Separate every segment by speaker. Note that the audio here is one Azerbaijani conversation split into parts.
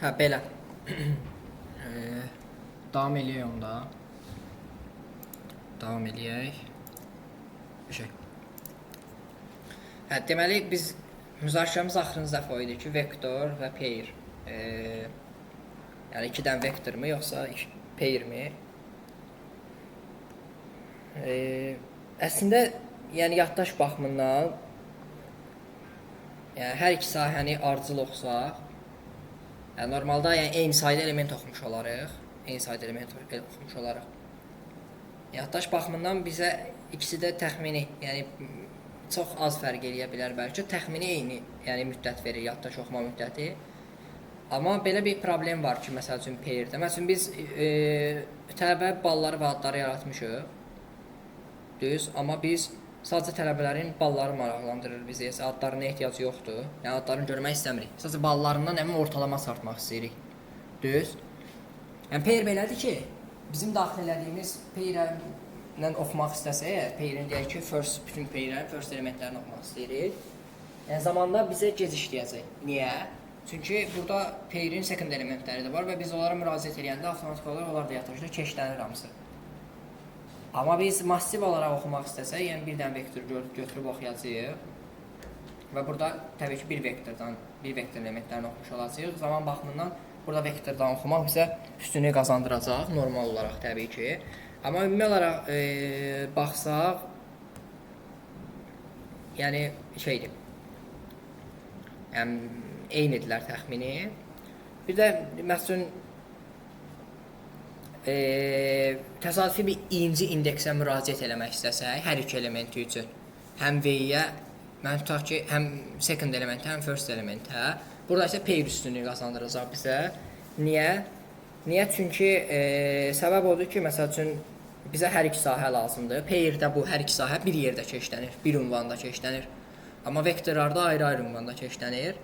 Speaker 1: Hə, belə. Davam eləyək onda. Davam eləyək. Hə, deməli biz müzakirəmiz axırıncı dəfə idi ki, vektor və pair. Yəni 2 dənə vektormu yoxsa pairmi? Əslində yəni yaddaş baxımından yəni hər iki sahəni ardıcıl oxusaq, yəni normalda yəni eyni sayda element oxumuş olarıq. Eyni sayda element oxumuş olarıq. Yaddaş baxımından bizə ikisi də təxmini, yəni çox az fərq eləyə bilər bəlkə. Təxmini eyni, yəni müddət verir yaddaş oxuma müddəti. Amma belə bir problem var ki, məsəl üçün pairdə. Məsələn biz tələbə balları və adları yaratmışıq. Düz, amma biz sadəcə tələbələrin balları maraqlandırır bizi. Adlarına ehtiyac yoxdur. Yəni adlarını görmək istəmirik. Sadəcə ballarından həmin ortalama çıxartmaq istəyirik. Düz. Yəni pair belədir ki, bizim daxil elədiyimiz pairlə oxumaq istəsək, pairin deyək ki, bütün pairlərin first elementlərini oxumaq istəyirik. Yəni zamanda bizə gec işləyəcək. Niyə? Çünki burada pairin second elementləri də var və biz onlara müraciət edəndə avtomatik olaraq onlar da yaddaşda keçlənir hamısı. Amma biz massiv olaraq oxumaq istəsək, yəni bir dənə vektor götürüb oxuyacağıq və burada təbii ki, bir vektor elementlərini oxumuş olacağıq. Zaman baxımından burada vektordan oxumaq bizə üstünlüyü qazandıracaq, normal olaraq təbii ki. Amma ümumi olaraq baxsaq, yəni şeydir, yəni eynidirlər təxmini. Bir də məsələn, təsadüfi bir inci indeksə müraciət eləmək istəsək, hər iki elementi üçün, həm V-yə, mən tutaq ki, həm second elementə, həm first elementə, burada isə pair üstünlüyü qazandıracaq bizə. Niyə? Niyə? Çünki səbəb odur ki, məsəl üçün, bizə hər iki sahə lazımdır. Pairdə bu hər iki sahə bir yerdə keçlənir, bir ünvanda keçlənir. Amma vektorlarda ayrı-ayrı ünvanda keçlənir.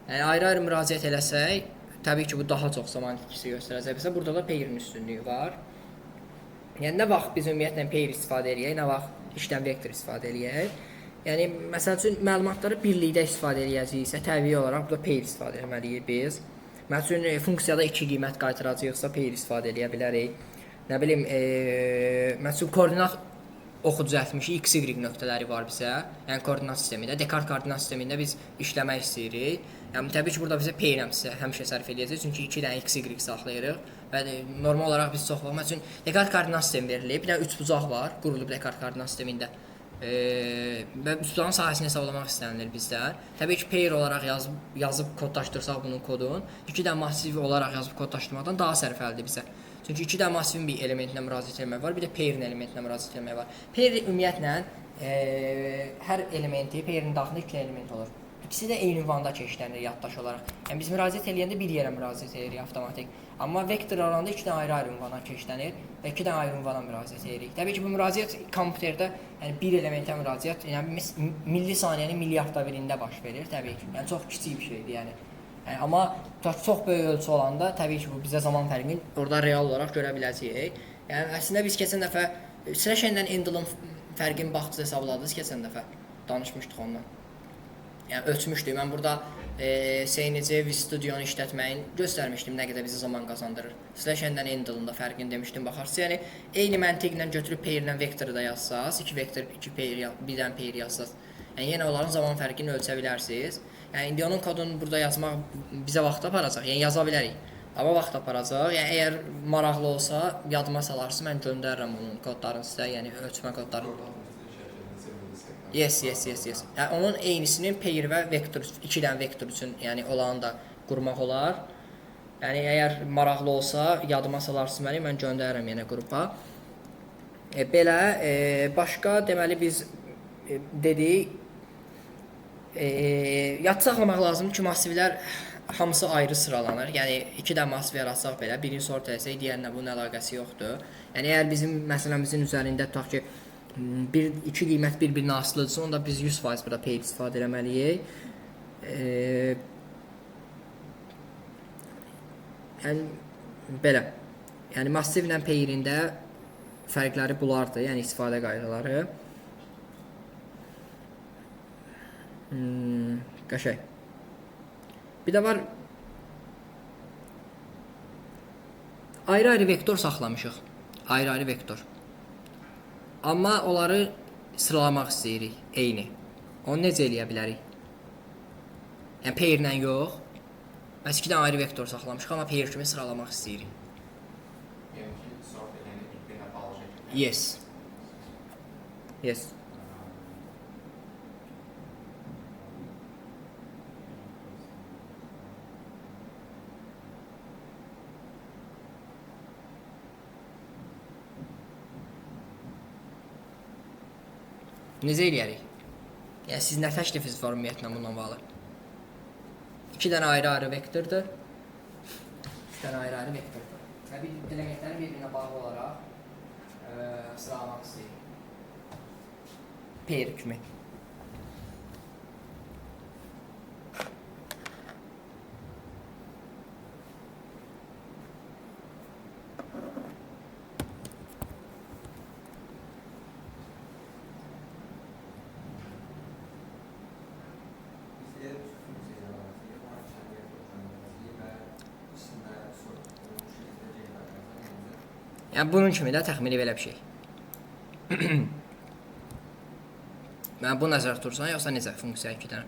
Speaker 1: Yəni, ayrı-ayrı müraciət eləsək, təbii ki, bu daha çox zaman itkisi göstərəcək bizə. Burada da pairin üstünlüyü var. Yəni, nə vaxt biz ümumiyyətlə pair istifadə edək, nə vaxt işdən vektor istifadə edək. Yəni, məsəl üçün, məlumatları birlikdə istifadə edəcəksə, təbii olaraq burada pair istifadə etməliyik biz. Məsəl üçün, funksiyada 2 qiymət qaytaracaqsa, pair istifadə edə bilərik. Nə bilim, məsəl üçün, koordinat oxu düzəltmişik, x, y nöqtələri var bizə. Yəni, koordinat sistemində, Descartes koordinat sistemində biz işləmək istəyirik. Yəni, təbii ki, burada bizə pair həmişə sərf edəcək, çünki 2 dənə x, y saxlayırıq. Və normal olaraq biz çox vaxt, məsəl üçün, Descartes koordinat sistemi verilib, bir dənə 3 bucaq var, qurulub Descartes koordinat sistemində. Və bucağın sahəsini hesablamaq istənilir bizdən. Təbii ki, pair olaraq yazıb kodlaşdırsaq bunun kodun, 2 dənə massiv olaraq yazıb kodlaşdırmaqdan daha sərfəlidir bizə. Çünki 2 dənə massivin bir elementinə müraciət etmək var, bir də pairin elementinə müraciət etmək var. Pair ümumiyyətlə hər elementi, pairin daxilində 2 element olur. İkisi də eyni ünvanda keçlənir yaddaş olaraq. Yəni biz müraciət edəndə bir yerə müraciət edirik avtomatik. Amma vektor olanda 2 dənə ayrı-ayrı ünvana keçlənir və 2 dənə ayrı ünvana müraciət edirik. Təbii ki, bu müraciət kompüterdə yəni bir elementə müraciət, yəni millisaniyenin milyardda birində baş verir təbii ki. Yəni çox kiçik bir şeydir yəni. Amma çox böyük ölçü olanda təbii ki, bu bizə zaman fərqini orada real olaraq görə biləcəyik. Yəni əslində biz keçən dəfə Slasher-lə Endel'ın fərqini baxdınız, hesabladınız keçən dəfə danışmışdıq ondan. Yəni ölçmüşdük. Mən burada CNC VStudio-nu işlətməyin göstərmişdim nə qədər bizə zaman qazandırır. Slasher-lə Endel'ın da fərqini demişdim, baxarsınız. Yəni eyni məntiqlə götürüb pairlə vektoru da yazsaz, 2 vektor, 2 pair, bir dənə pair yazsaz, yəni yenə onların zaman fərqini ölçə bilərsiniz. Yəni indi onun kodunu burada yazmaq bizə vaxt aparacaq. Yəni yaza bilərik. Amma vaxt aparacaq. Yəni əgər maraqlı olsa, yadıma salarsınız, mən göndərirəm onun kodlarını sizə, yəni ölçmə kodlarını. Yes. Yəni onun eynisinin pair və vektor, 2 dənə vektor üçün, yəni olanı da qurmaq olar. Yəni əgər maraqlı olsa, yadıma salarsınız məni, mən göndərirəm yenə qrupa. Belə başqa deməli biz dedik, yad saxlamaq lazımdır ki, massivlər hamısı ayrı sıralanır. Yəni 2 dənə massiv yaratsaq belə, birini sort etsək, digərinə bunun əlaqəsi yoxdur. Yəni əgər bizim məsələmizin üzərində tutaq ki, 2 qiymət bir-birinə asılıdırsa, onda biz 100% burada pair istifadə etməliyik. Yəni belə. Yəni massivlə pairində fərqləri bunlardır, yəni istifadə qaydaları. Qəşəng. Bir də var ayrı-ayrı vektor saxlamışıq. Ayrı-ayrı vektor. Amma onları sıralamaq istəyirik eyni. Onu necə eləyə bilərik? Yəni pairlə yox. Bəs 2 dənə ayrı vektor saxlamışıq, amma pair kimi sıralamaq istəyirik.
Speaker 2: Yəni ki, sort edəndə ilk birinə bağlı şəkildə.
Speaker 1: Yes. Yes. Necə eləyərik? Yəni siz nə təklifiniz var ümumiyyətlə bununla bağlı? 2 dənə ayrı-ayrı vektordur. 2 dənə ayrı-ayrı vektordur. Və bir elementləri bir-birinə bağlı olaraq sıralamaq istəyirik. Pair kimi. Yəni bunun kimi də təxmini belə bir şey. Mən bu nəzərdə tutursan, yoxsa necə funksiya 2 dənə?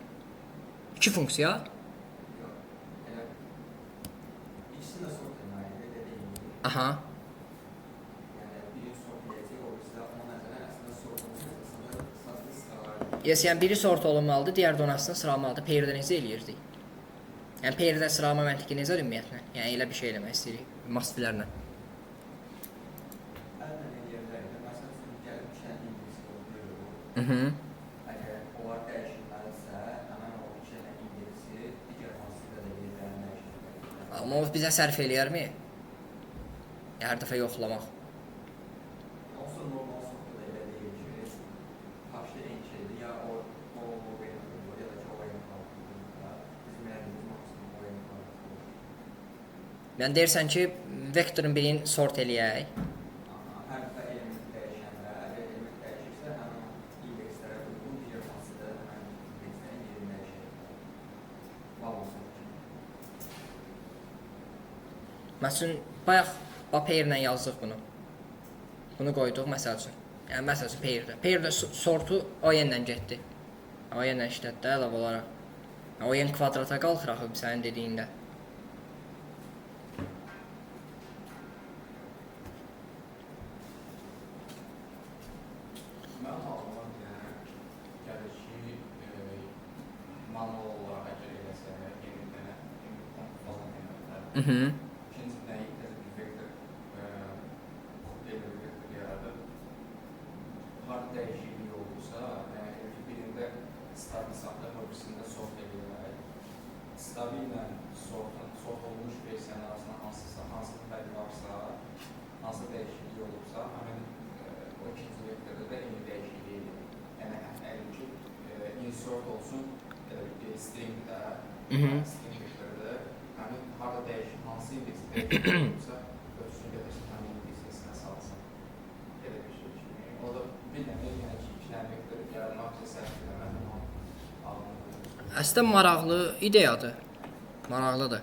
Speaker 1: 2 funksiya?
Speaker 2: Yox. Elə ikisini də sort etməli deyil.
Speaker 1: Aha.
Speaker 2: Yəni biri sort edəcək, o birisi də ona nəzərən əslində sort olunmasında sadəcə sıralar.
Speaker 1: Yes, yəni biri sort olunmalıdır, digəri də onu aslında sıralamalıdır. Pairdə necə eləyirdik? Yəni pairdə sıralama məntiqi necədir ümumiyyətlə? Yəni elə bir şey eləmək istəyirik massivlərlə.
Speaker 2: Əgər onlar dəyişilməlisə, həmən o iki dənə indeksi digər massivdə də yerlərini dəyişilməlidir.
Speaker 1: Amma o bizə sərf eləyərmi? Hər dəfə yoxlamaq.
Speaker 2: Onsuz normal sortda da elə deyil ki, karşı eyni şeydir, ya o beynədir, ya da ki, o beynədir. Bizim elədiyimiz maksimum o beynədir.
Speaker 1: Yəni deyirsən ki, vektorun birini sort eləyək.
Speaker 2: Hər dəfə element dəyişəndə, əgər element dəyişirsə, həmən indekslərə uyğun digər massivdə həmən indekslərin yerini dəyişir. Value sort kimi.
Speaker 1: Məsələn, bayaq pairlə yazdıq bunu. Bunu qoyduq məsəl üçün. Yəni məsəl üçün pairdə. Pairdə sortu ON ilə getdi. ON ilə işlətdi əlavə olaraq. ON kvadrata qalxır axı sənin dediyində.
Speaker 2: Mən halımdan gəlir ki, manual olaraq əgər eləsə, yeni dənə fazla demələr. İkinci nəyi təzə bir vektor yaradır. Harada dəyişiklik olursa, birində stabil saxlayıb, o birisində sort edirlər. Stabil ilə sort olunmuş versiyanın arasında hansı fərq varsa, hansı dəyişiklik olursa, həmin o ikinci vektorda da eyni dəyişikliyi edir. Yəni, əgər ki, insert olsun, stringdə, string vektorda, həmin harada dəyişik, hansı indeksi dəyişiklik olursa, ölçüsünü götürsün, həmin indeksiyasına salsın. Elə bir şey kimi. O da bir dənə, yəni ki, 2 dənə vektor yaratmaq üçün səhv eləməli alınır.
Speaker 1: Əslində maraqlı ideyadır. Maraqlıdır.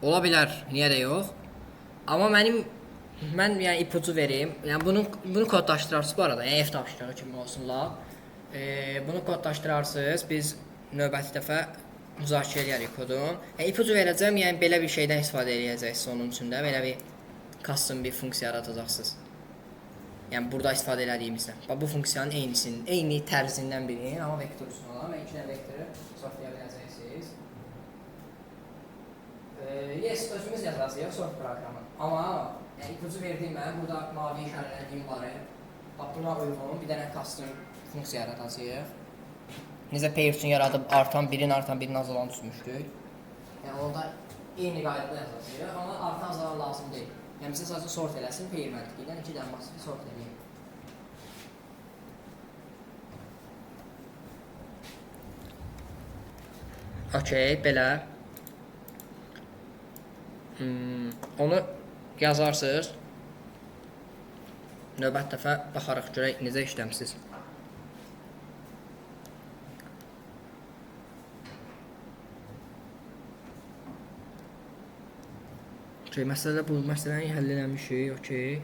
Speaker 1: Ola bilər, niyə də yox. Amma mən yəni ipucu verim. Yəni bunu kodlaşdırarsınız bu arada. Yəni F tapşırığı kimi olsunlar. Bunu kodlaşdırarsınız. Biz növbəti dəfə müzakirə edərik kodun. İpucu verəcəm, yəni belə bir şeydən istifadə edəcəksiniz onun üçün də. Belə bir custom bir funksiya yaradacaqsınız. Yəni burada istifadə etdiyimizdən. Bax bu funksiyanın eyni tərzindən biri, amma vektor üstün olan və 2 dənə vektoru sortlaya biləcəksiniz. Yes, özümüz yazacağıq sort proqramı. Amma ipucu verdiyim mən burada mavi işarələdiyim var. Bax buna uyğun bir dənə custom funksiya yaradacağıq. Necə pair üçün yaradıb artan birin azalan düşmüşdük. Yəni orada eyni qaydada yazacağıq, amma artan azalan lazım deyil. Yəni bizə sadəcə sort eləsin pair məntiqi ilə 2 dənə massivi sort eləyək. Okey, belə. Onu yazarsınız. Növbət dəfə baxarıq görək necə işləmisiz. Okey, məsələ bu. Məsələni həll eləmişik. Okey.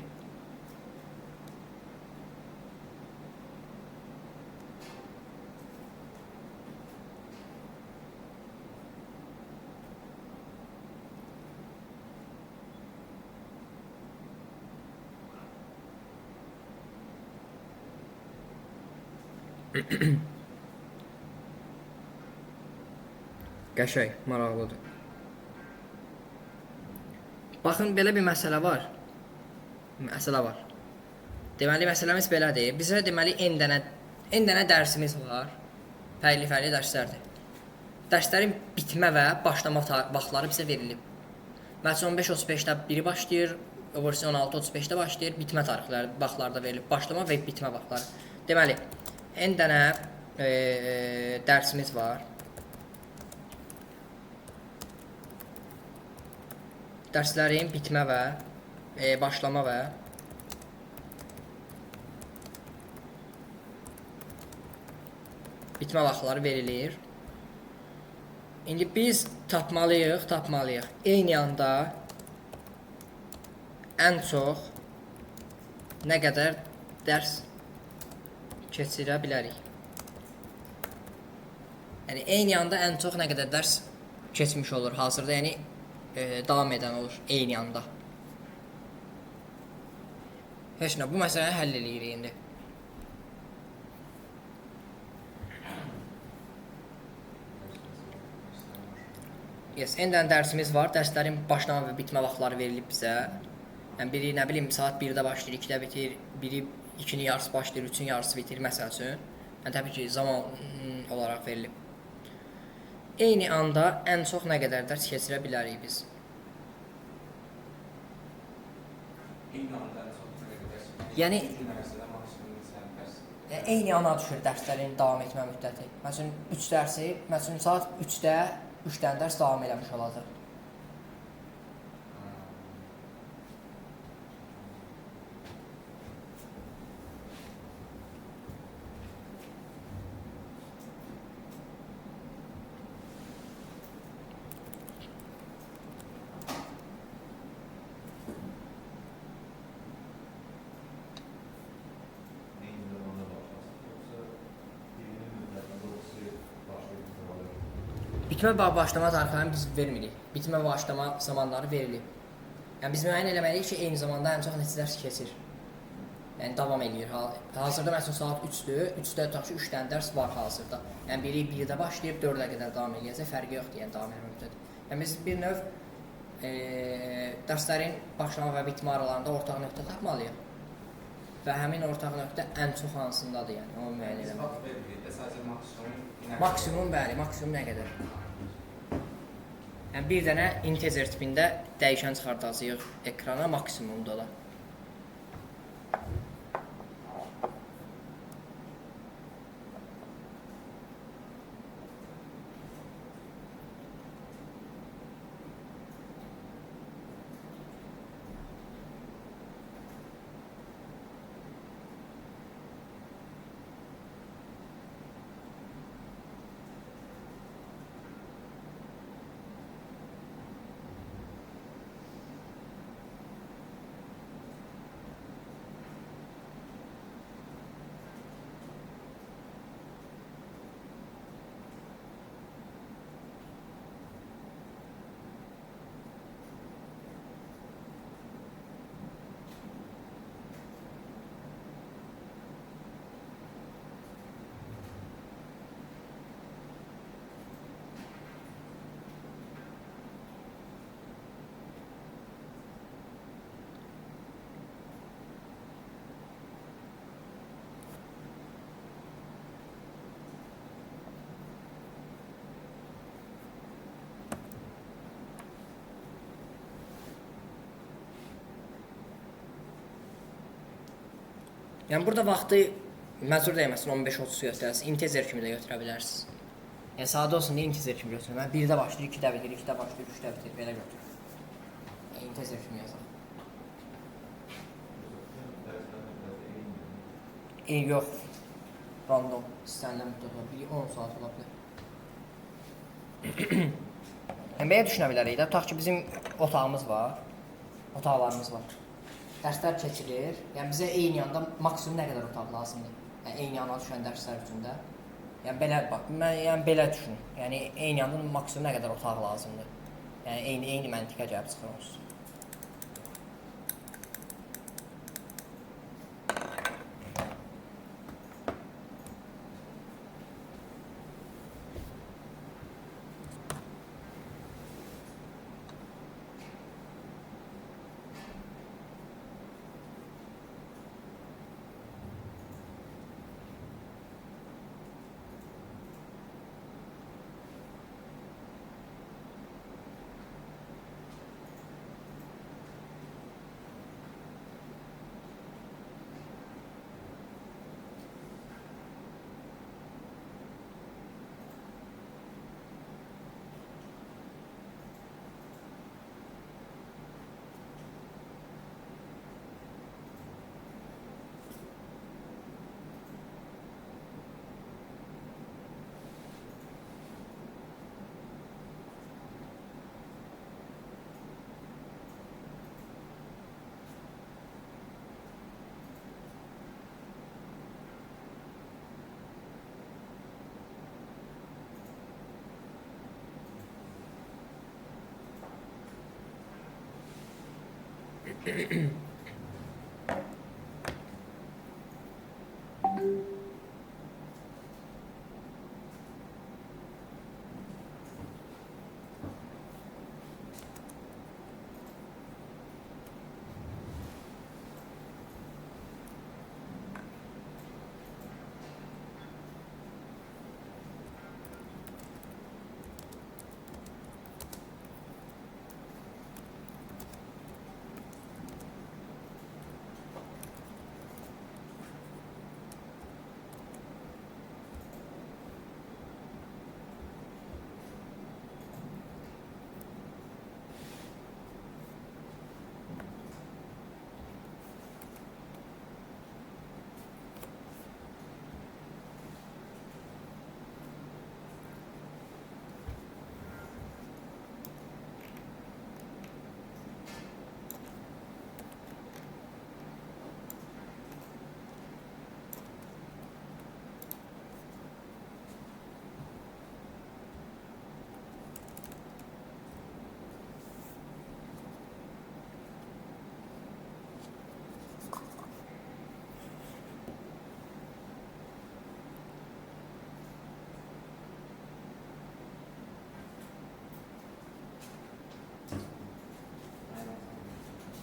Speaker 1: Qəşəng, maraqlıdır. Baxın, belə bir məsələ var. Deməli, məsələmiz belədir. Bizə deməli n dənə dərsimiz var. Fərqli dərslərdir. Dərslərin bitmə və başlama vaxtları bizə verilib. Məsələn 15:35-də biri başlayır, öbürüsü 16:35-də başlayır, bitmə tarixləri vaxtları da verilib. Başlama və bitmə vaxtları. Deməli, n dənə dərsimiz var. Dərslərin bitmə və başlama və bitmə vaxtları verilir. İndi biz tapmalıyıq. Eyni anda ən çox nə qədər dərs keçirə bilərik. Yəni eyni anda ən çox nə qədər dərs keçmiş olur hazırda, yəni davam edən olur eyni anda. Heç nə, bu məsələni həll eləyirik indi. Yes, n dənə dərsimiz var. Dərslərin başlama və bitmə vaxtları verilib bizə. Yəni biri nə bilim saat 1-də başlayır, 2-də bitir, biri 2-nin yarısı başlayır, 3-ün yarısı bitir məsəl üçün. Yəni təbii ki, zaman olaraq verilib. Eyni anda ən çox nə qədər dərs keçirə bilərik biz?
Speaker 2: Eyni anda ən çox nə qədər dərs?
Speaker 1: Yəni
Speaker 2: maksimum
Speaker 1: eyni ana düşür dərslərin davam etmə müddəti. Məsələn 3 dərsi, məsələn saat 3-də 3 dənə dərs davam eləmiş olacaq. Bitmə və başlama tarixlərini biz vermirik. Bitmə və başlama zamanları verilib. Yəni biz müəyyən eləməliyik ki, eyni zamanda ən çox neçə dərs keçir. Yəni davam eləyir. Hazırda məsələn saat 3-dür. 3-də tutaq ki, 3 dənə dərs var hazırda. Yəni biri 1-də başlayıb 4-ə qədər davam eləyəcək. Fərqi yoxdur, yəni davam etmə müddəti. Yəni biz bir növ dərslərin başlama və bitmə aralarında ortaq nöqtə tapmalıyıq. Və həmin ortaq nöqtə ən çox hansındadır, yəni onu müəyyən eləməliyik. Maksimum bəli, maksimum nə qədər? Yəni bir dənə integer tipində dəyişən çıxardacağıq ekrana, maksimumda da. Yəni burada vaxtı məzur deyilməsin 15-30 götürəsiniz, integer kimi də götürə bilərsiniz. Yəni sadə olsun deyə integer kimi götürün. Mən 1-də başlayır, 2-də bitir, 2-də başlayır, 3-də bitir, belə götürün. Yəni integer kimi yazaq. Yox, random, istənilən müddət ola bilər, 10 saat ola bilər. Yəni belə düşünə bilərik də, tutaq ki bizim otağımız var. otaqlarımız var. Dərslər keçilir. Yəni bizə eyni anda maksimum nə qədər otaq lazımdır? Yəni eyni anda düşən dərslər üçün də. Yəni belə bax, mən belə düşün. Yəni eyni anda maksimum nə qədər otaq lazımdır? Yəni eyni məntiqə gəlib çıxır onsuz.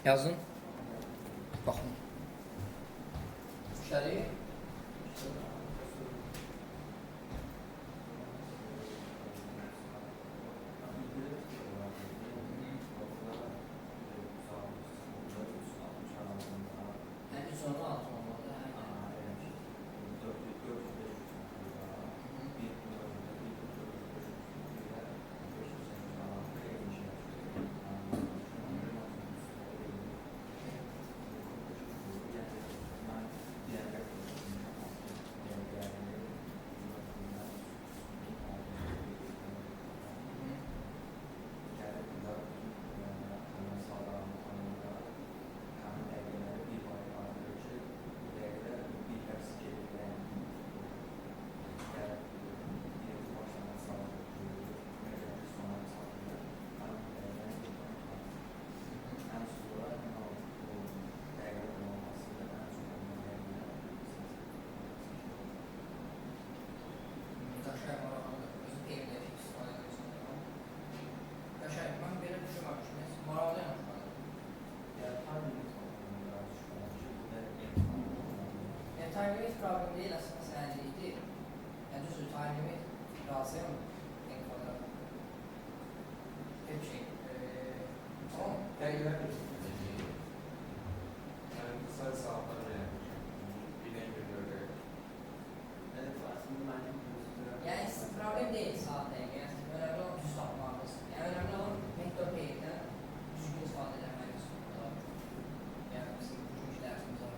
Speaker 1: Yazın. Baxın. Müştəri. Time limit problem değil aslında sənlik deyil. Yəni düzdür, time limit razıyam en fazla. Bir şey. Tamam.
Speaker 2: Dəqiqələr yəni qısa saatlar vermişəm. Bir dəqiqə görürük.
Speaker 3: Evet, aslında mənim
Speaker 1: Yəni problem deyil saat dəqiqə. Yəni önemli olan düz tapmağınız. Yəni önemli olan vektor peyirdən düzgün istifadə edilməyiniz. Yəni bizim bugünkü dərsimiz var.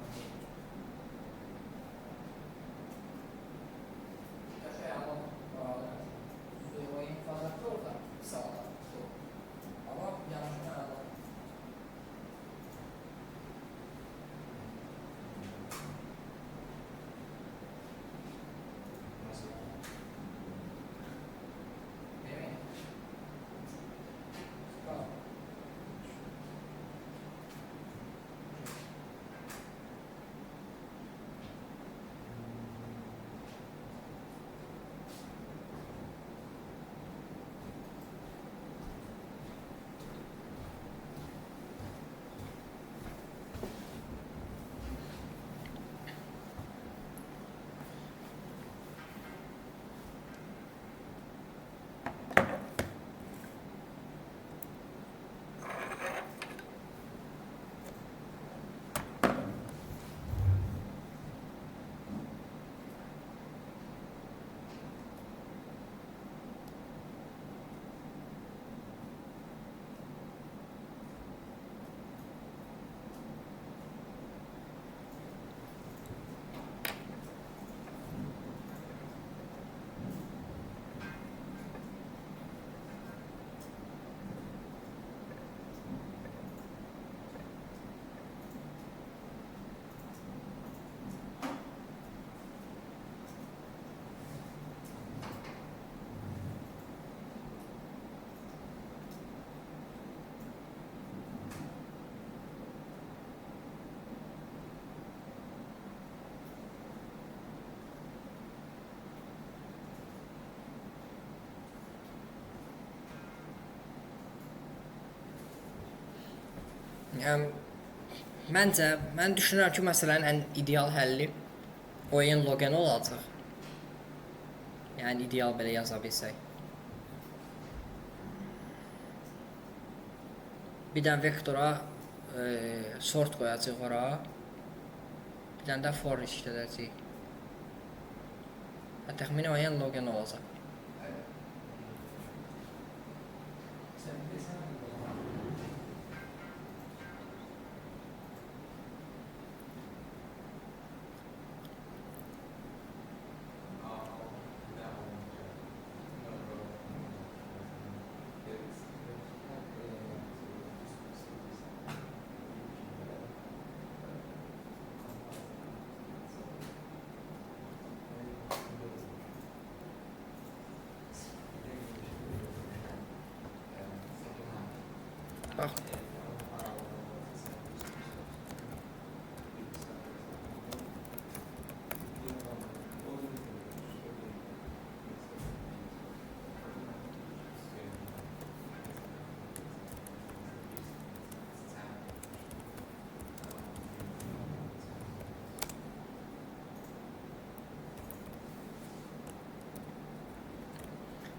Speaker 1: Yəni məncə mən düşünürəm ki, məsələnin ən ideal həlli oyun login olacaq. Yəni ideal belə yaza bilsək. Bir dənə vektora sort qoyacağıq ora. Bir dənə də for işlədəcəyik. Təxminən oyun login olacaq. Bax.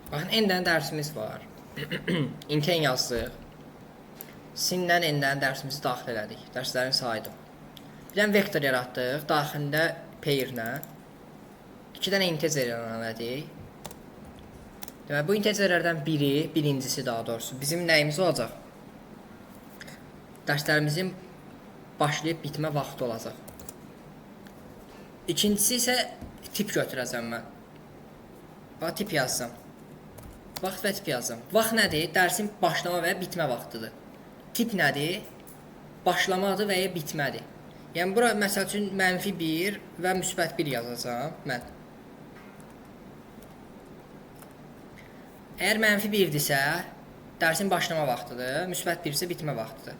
Speaker 1: Baxın, n-dən dərsimiz var. Inten yazdıq. Sin-dən n-dən dərsimizi daxil elədik. Dərslərin saydı. Bir dənə vektor yaratdıq. Daxilində pair-lə. 2 dənə integer elədik. Deməli, bu integerlərdən birincisi daha doğrusu bizim nəyimiz olacaq? Dərslərimizin başlayıb bitmə vaxtı olacaq. İkincisi isə tip götürəcəm mən. Bax, tip yazsam. Vaxt və tip yazsam. Vaxt nədir? Dərsin başlama və ya bitmə vaxtıdır. Tip nədir? Başlamadır və ya bitmədir. Yəni, bura məsəl üçün -1 və -1 yazacağım mən. Əgər -1-dirsə, dərsin başlama vaxtıdır, -1 isə bitmə vaxtıdır.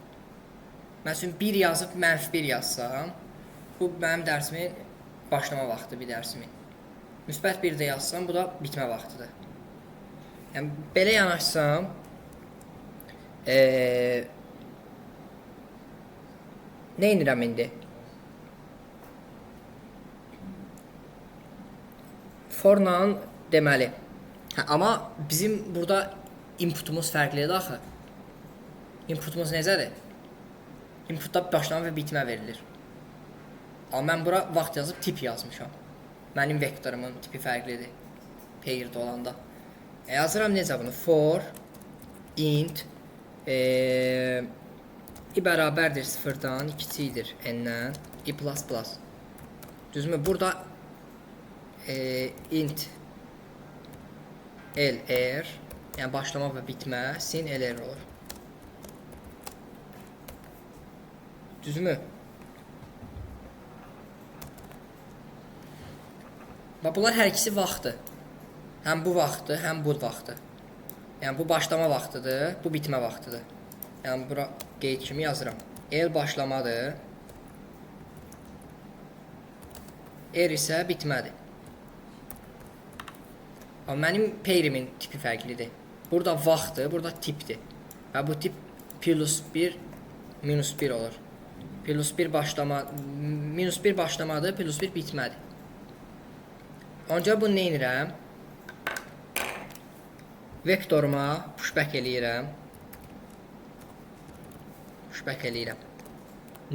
Speaker 1: Məsələn, 1 yazıb -1 yazsam, bu mənim dərsimin başlama vaxtı bir dərsimin. -1 də yazsam, bu da bitmə vaxtıdır. Yəni, belə yanaşsam, nə edirəm indi? For-la deməli. Amma bizim burada inputumuz fərqlidir axı. Inputumuz necədir? Inputda başlama və bitmə verilir. Amma mən bura vaxt yazıb tip yazmışam. Mənim vektorumun tipi fərqlidir. Pair-də olanda. Yazıram necə bunu? For int i bərabərdir 0-dan, kiçikdir n-dən, i++. Düzmü? Burada int lr, yəni başlama və bitmə, sin lr olur. Düzmü? Bunlar hər ikisi vaxtdır. Həm bu vaxtı, həm bu vaxtı. Yəni, bu başlama vaxtıdır, bu bitmə vaxtıdır. Yəni, bura qeyd kimi yazıram. L başlamadır. R isə bitmədir. Amma mənim pairimin tipi fərqlidir. Burada vaxtdır, burada tipdir. Və bu tip +1, -1 olur. +1 başlamadır, +1 bitmədir. Ancaq bunu nə edirəm? Vektoruma pushback eləyirəm.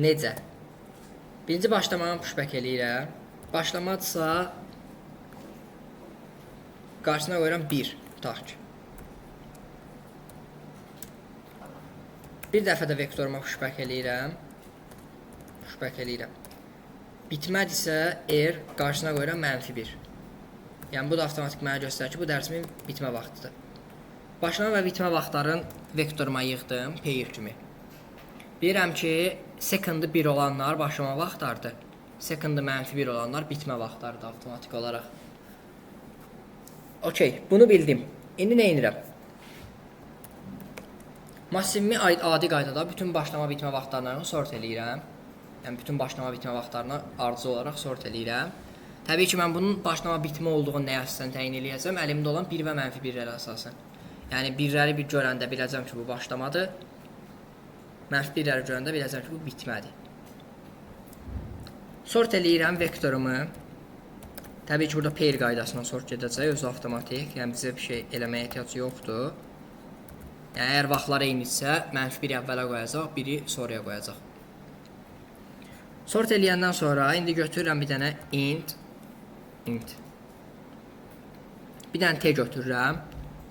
Speaker 1: Necə? Birinci başlamanı pushback eləyirəm. Başlamadırsa qarşısına qoyuram 1. Tutaq ki. Bir dəfə də vektoruma pushback eləyirəm. Bitmədirsə R qarşısına qoyuram -1. Yəni, bu da avtomatik mənə göstərir ki, bu dərsimin bitmə vaxtıdır. Başlama və bitmə vaxtların vektoruma yığdım, pair kimi. Bilirəm ki, second-ı 1 olanlar başlama vaxtlardır. Second-ı -1 olanlar bitmə vaxtlardır avtomatik olaraq. Okey, bunu bildim. İndi nə edirəm? Massivimi adi qaydada bütün başlama bitmə vaxtlarını sort eləyirəm. Yəni, bütün başlama bitmə vaxtlarını ardıcıl olaraq sort eləyirəm. Təbii ki, mən bunun başlama bitmə olduğunu nəyə əsasən təyin eləyəcəm? Əlimdə olan 1 və -1-lərə əsasən. Yəni, birləri bir görəndə biləcəm ki, bu başlamadır. -1-ləri görəndə biləcəm ki, bu bitmədi. Sort eləyirəm vektorumu. Təbii ki, burada pair qaydasından sort gedəcək, özü avtomatik. Yəni bizə bir şey eləməyə ehtiyac yoxdur. Yəni əgər vaxtlar eynidirsə, -1-i əvvələ qoyacaq, 1-i sonraya qoyacaq. Sort eləyəndən sonra indi götürürəm bir dənə int. Bir dənə t götürürəm.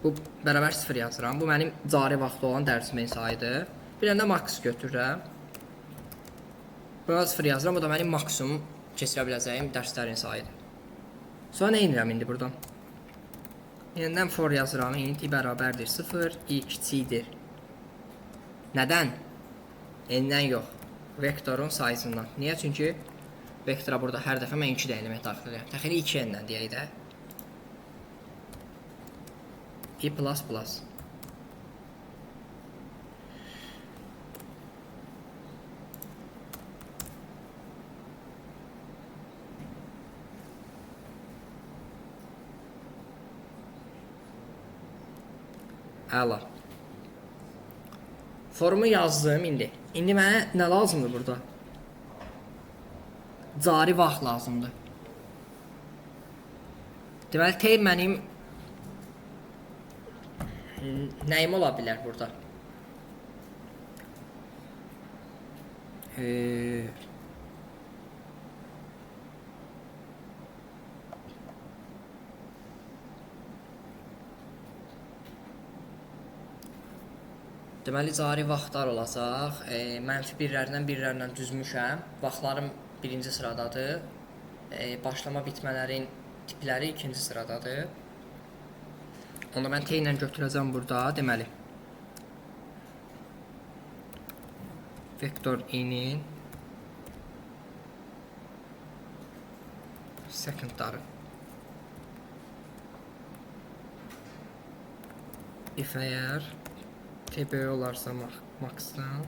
Speaker 1: Bu bərabər 0 yazıram. Bu mənim cari vaxtı olan dərsimin sayıdır. Bir dənə də max götürürəm. Buna 0 yazıram. Bu da mənim maksimum keçirə biləcəyim dərslərin sayıdır. Sonra nə edirəm indi buradan? Yenidən for yazıram. Int i bərabərdir 0, i kiçikdir. Nədən? N-dən yox. Vektorun sayısından. Niyə? Çünki vektora burada hər dəfə mən 2 də element daxil edirəm. Təxili 2n-dən deyək də. i plus plus. Əla. Formu yazdım indi. İndi mənə nə lazımdır burada? Cari vaxt lazımdır. Deməli, t mənim nəyim ola bilər burada? Deməli, cari vaxtlar olacaq. -1-lərdən 1-lərlə düzmüşəm. Vaxtlarım birinci sıradadır. Başlama bitmələrin tipləri ikinci sıradadır. Onda mən t ilə götürəcəm burada. Deməli, vektor i-nin secondları. If əgər t böyük olarsa maxdan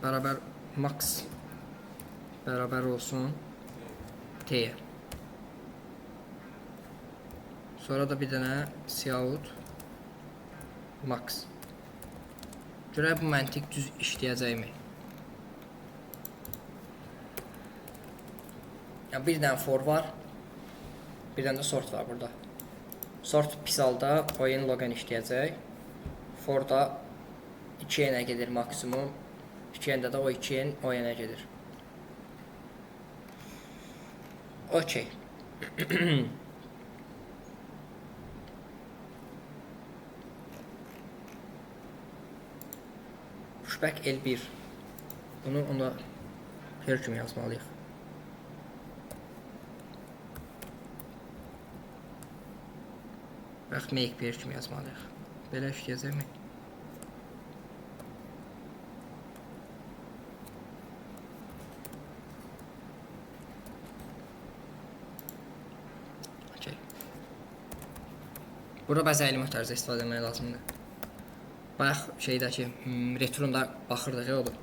Speaker 1: bərabər max bərabər olsun t-yə. Sonra da bir dənə cout max. Görək bu məntiq düz işləyəcəkmi? Yəni bir dənə for var, bir dənə də sort var burada. Sort pis halda o-n log-n işləyəcək. For da 2n-ə gedir maksimum. 2n-də də o 2n o-n-ə gedir. Okey. Pushback L1. Bunu ona her kimi yazmalıyıq. Bax, make bir kimi yazmalıyıq. Belə işləyəcəkmi? Okey. Burada bəzəkli möhtərizə istifadə etmək lazımdır. Bayaq şeydəki, returunda baxırdıq, odur.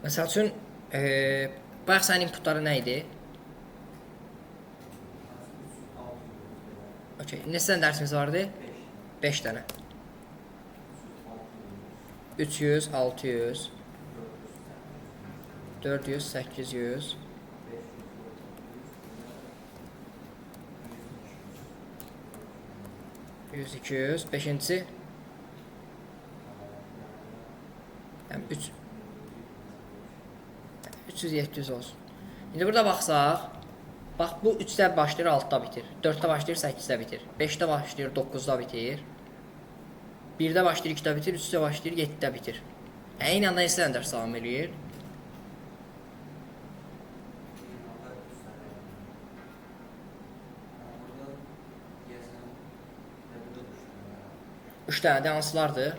Speaker 1: Məsəl üçün, bayaq sənin inputları nə idi? Okey, neçə dənə dərsimiz vardı? 5 dənə. 300, 600, 400, 800, 100, 200, 5-incisi? Yəni 300-700 olsun. İndi burada baxsaq, bax bu 3-də başlayır, 6-da bitir. 4-də başlayır, 8-də bitir. 5-də başlayır, 9-da bitir. 1-də başlayır, 2-də bitir, 3-də başlayır, 7-də bitir. Eyni anda neçə dənə dərs davam edir? Üç dənə də hansılardır?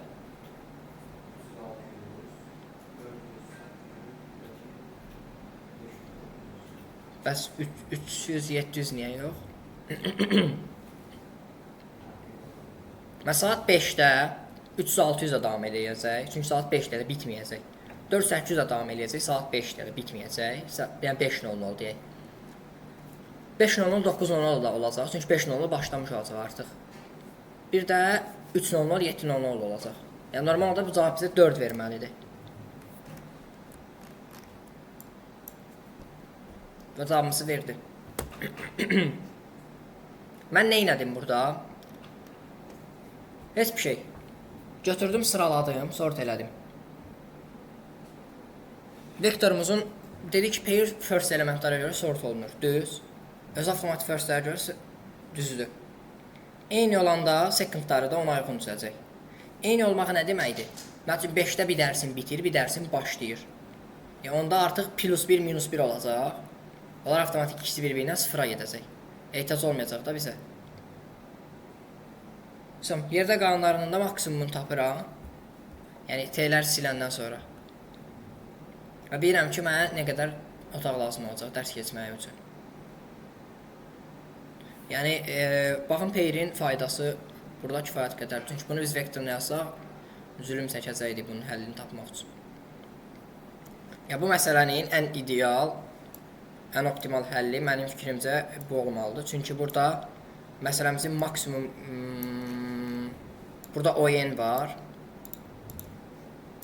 Speaker 1: Bəs 300-700 niyə yox? Və saat 5-də 300-600 da davam edəcək. Çünki saat 5-də də bitməyəcək. 400-800 da davam edəcək, saat 5-də də bitməyəcək. Yəni 5:00 deyək. 5:00 9:00 da olacaq. Çünki 5:00 başlamış olacaq artıq. Bir də 3:00 7:00 olacaq. Yəni normalda bu cavab bizə 4 verməlidir. Və cavabımızı verdi. Mən nə etdim burada? Heç bir şey. Götürdüm, sıraladım, sort elədim. Vektorumuzun dedik ki, pair first elementlərə görə sort olunur. Düz. Öz avtomatik firstlərə görə düzdür. Eyni olanda secondları da ona uyğun düzəcək. Eyni olmaq nə deməkdir? Məsələn 5-də bir dərsin bitir, bir dərsin başlayır. Yəni onda artıq +1 -1 olacaq. Onlar avtomatik ikisi bir-birinə sıfıra gedəcək. Ehtiyac olmayacaq da bizə. Son, yerdə qalanlarının da maksimumunu tapıram. Yəni T-lər siləndən sonra. Və bilirəm ki, mənə nə qədər otaq lazım olacaq dərs keçməyi üçün. Yəni, baxın pairin faydası burada kifayət qədərdir. Çünki bunu biz vektoruna yazsaq, zülüm çəkəcəkdik bunun həllini tapmaq üçün. Ya, bu məsələnin ən ideal, ən optimal həlli mənim fikrimcə bu olmalıdır. Çünki burada məsələmizin maksimum burada ON var.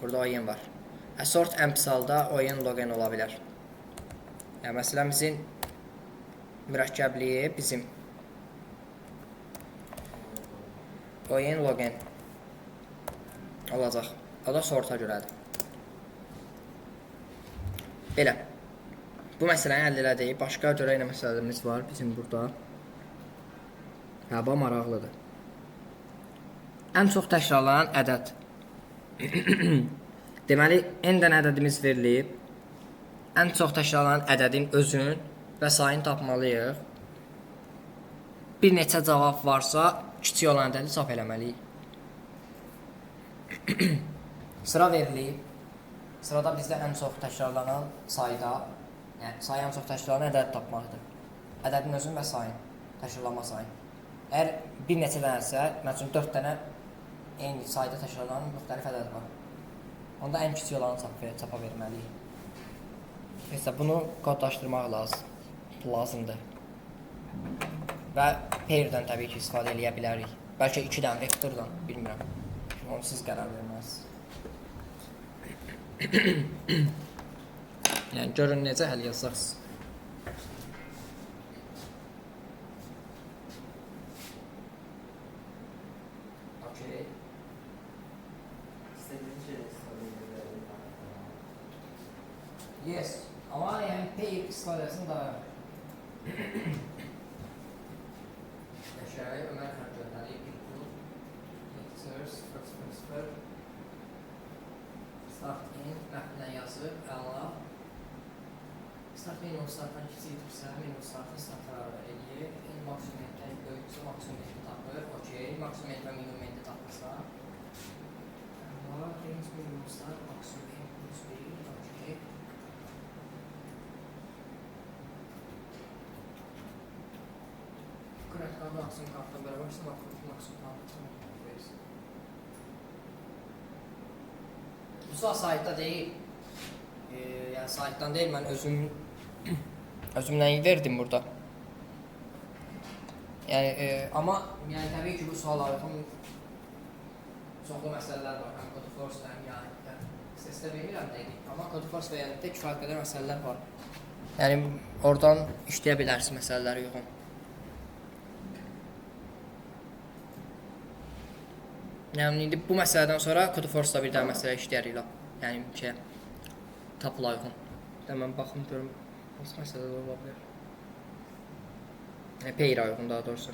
Speaker 1: Burada ON var. Sort əmsalda ON logen ola bilər. Yəni, məsələmizin mürəkkəbliyi bizim ON logen olacaq. O da sorta görədir. Belə. Bu məsələni həll elədik. Başqa görə ilə məsələlərimiz var bizim burada. Hə, bu maraqlıdır. Ən çox təkrarlanan ədəd. Deməli, n-dən ədədimiz verilib. Ən çox təkrarlanan ədədin özün və sayını tapmalıyıq. Bir neçə cavab varsa, kiçik olan ədədi çap eləməliyik. Sıra verilib. Sırada bizdə ən çox təkrarlanan sayda, yəni sayı ən çox təkrarlanan ədəd tapmaqdır. Ədədin özün və sayın, təkrarlanma sayın. Əgər bir neçə dənəsə, məsələn 4 dənə eyni sayda təkrarlanan müxtəlif ədəd var. Onda ən kiçik olanı çapa verməliyik. Mesela bunu kodlaşdırmaq lazımdır. Və pairdən təbii ki, istifadə eləyə bilərik. Bəlkə 2 dənə vektordan, bilmirəm. Onu siz qərar verməlisiniz. Yəni, görün necə həll yazacaqsınız. Okay.
Speaker 3: İstediğin şeyi istifadeyle.
Speaker 1: Yes. Ama yəni pair istifadəsini daha Yaşarı Ömer Karcı'ndan bir kul lectures first start in mətnə yazıb əla start minimum startdan kiçikdirsə minimum startın startları eləyir maksimum enti böyüksə maksimum enti tapır okey maksimum enti və minimum enti tapırsa əla range minimum start maksimum enti plus 1 okey Kurətqanı maksimum kartdan bərabərsə maksimum kartdan verirsin. Bu sual saytda deyil. Yəni saytdan deyil, mən özümdən verdim burada. Yəni, amma yəni təbii ki, bu suala uyğun çoxlu məsələlər var. Həm Codeforce, həm Yanit'də. Səsdə bilmirəm dəqiq, amma Codeforce və Yanit'də kifayət qədər məsələlər var. Yəni, oradan işləyə bilərsiniz məsələləri uyğun. Yəni, indi bu məsələdən sonra Codeforce-da bir dənə məsələ işləyərik. Yəni, ki, tapıla uyğun. Mən baxım, görüm, hansı məsələlər ola bilər. Yəni, pair-a uyğun daha doğrusu.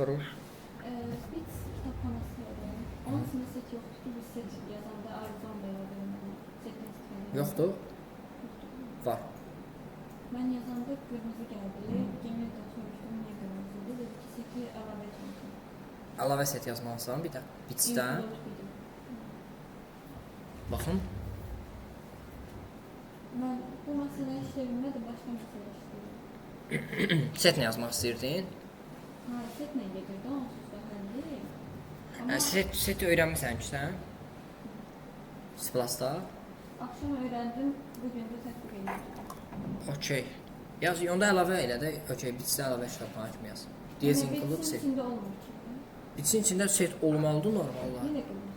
Speaker 1: soruş.
Speaker 4: Bits kitabxanası var. Onun içində set yoxdur ki, biz set yazanda arizon verirəm. Setin istifadə
Speaker 1: Yoxdur? Var.
Speaker 4: Mən yazanda qırmızı gəldi. Gemildən soruşdum, niyə qırmızıdır? Dedi ki, seti əlavə etmişəm.
Speaker 1: Əlavə set yazmalısan bir də. Bitsdən. Baxın.
Speaker 4: Mən bu məsələni işləmədim, başqa məsələ işləyirəm.
Speaker 1: Set nə yazmaq istəyirdin?
Speaker 4: Ha, set nə gedirdi, onsuz da həlli.
Speaker 1: Seti öyrənmisən ki sən? C++-da?
Speaker 4: Axşam öyrəndim, bugün də tətbiq edirəm.
Speaker 1: Okey. Yaz, onda əlavə elə də, okey, bitsdən əlavə kitabxana kimi yaz. Diez include set.
Speaker 4: Bitsin içində olmur ki.
Speaker 1: Bitsin içində set olmalıdır normalda.
Speaker 4: Yenə qırmızı.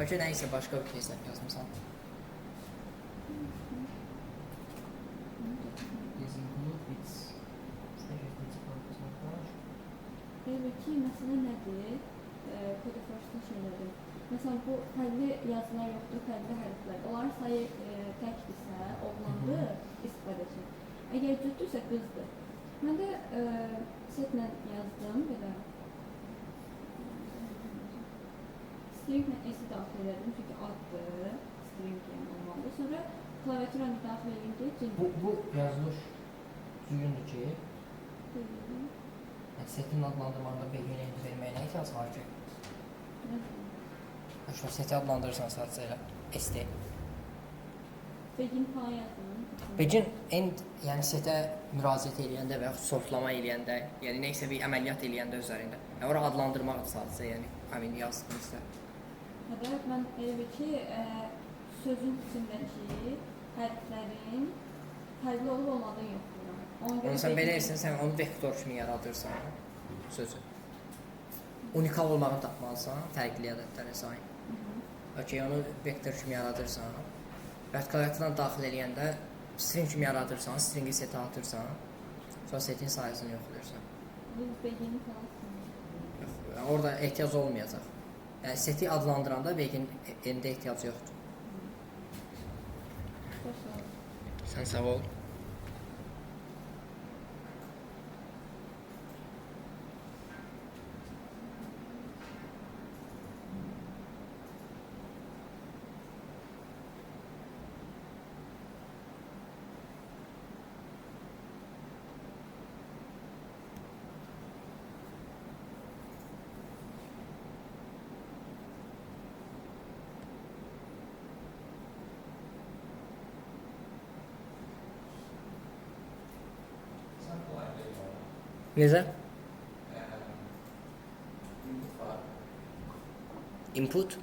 Speaker 1: Okey, nəysə başqa bir кейslər yazmısan. Diez include bits.
Speaker 4: Elə ki, məsələ nədir? Code first-ın şeyləri. Məsələn, bu fərqli yazılar yoxdur, fərqli hərflər. Onların sayı təkdirsə, oğlandı, istifadə edəcək. Əgər cüddürsə, qızdır. Mən də setlə yazdım, belə. Stringlə S-i daxil edirdim, çünki addır, string yəni olmalıdır. Sonra klaviaturanı daxil edince
Speaker 1: Bu yazılış düzgündür ki, setin adlandırmanda BG-yə indi verməyə nə ehtiyac var ki? Şu seti adlandırırsan sadəcə elə ST.
Speaker 4: Begin falan yazdım.
Speaker 1: Begin end, yəni setə müraciət eləyəndə və yaxud sortlama eləyəndə, yəni nəysə bir əməliyyat eləyəndə üzərində. Yəni ora adlandırmaq sadəcə, yəni həmin yazdığınızda.
Speaker 4: Hətta mən elə ki, sözün içindəki hərflərin fərqli olub olmadığını yoxlayıram.
Speaker 1: Onu sən belə etsən, sən onu vektor kimi yaradırsan sözü. Unikal olmağını tapmalısan, fərqli ədədlərə sahib. Okey, onu vektor kimi yaradırsan. Və klaviaturanı daxil eləyəndə string kimi yaradırsan, stringi setə atırsan. Sonra setin sayısını yoxlayırsan.
Speaker 4: Biz begin falan.
Speaker 1: Yox, orada ehtiyac olmayacaq. Yəni seti adlandıranda begin endə ehtiyac yoxdur. Sən sağ ol. Necə? Input.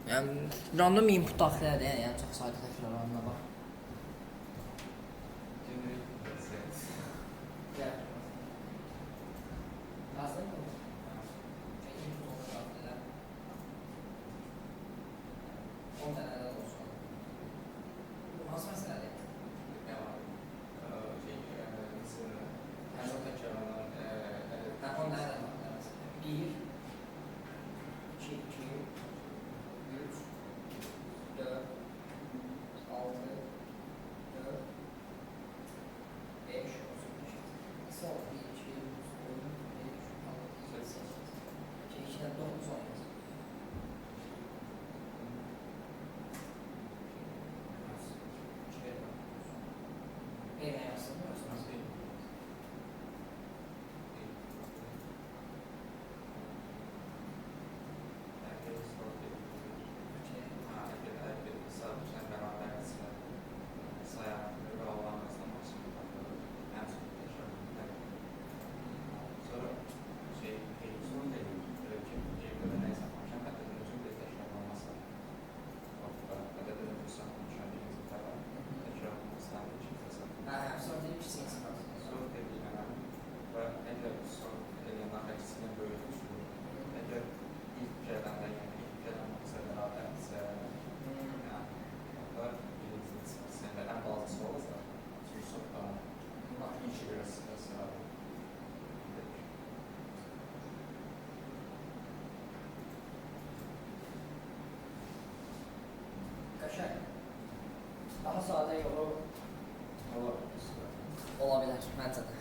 Speaker 1: Yəni random input daxil edə, yəni çox sadə təkrarlarına bax. Daha sadə yolu ola bilər, məncə də.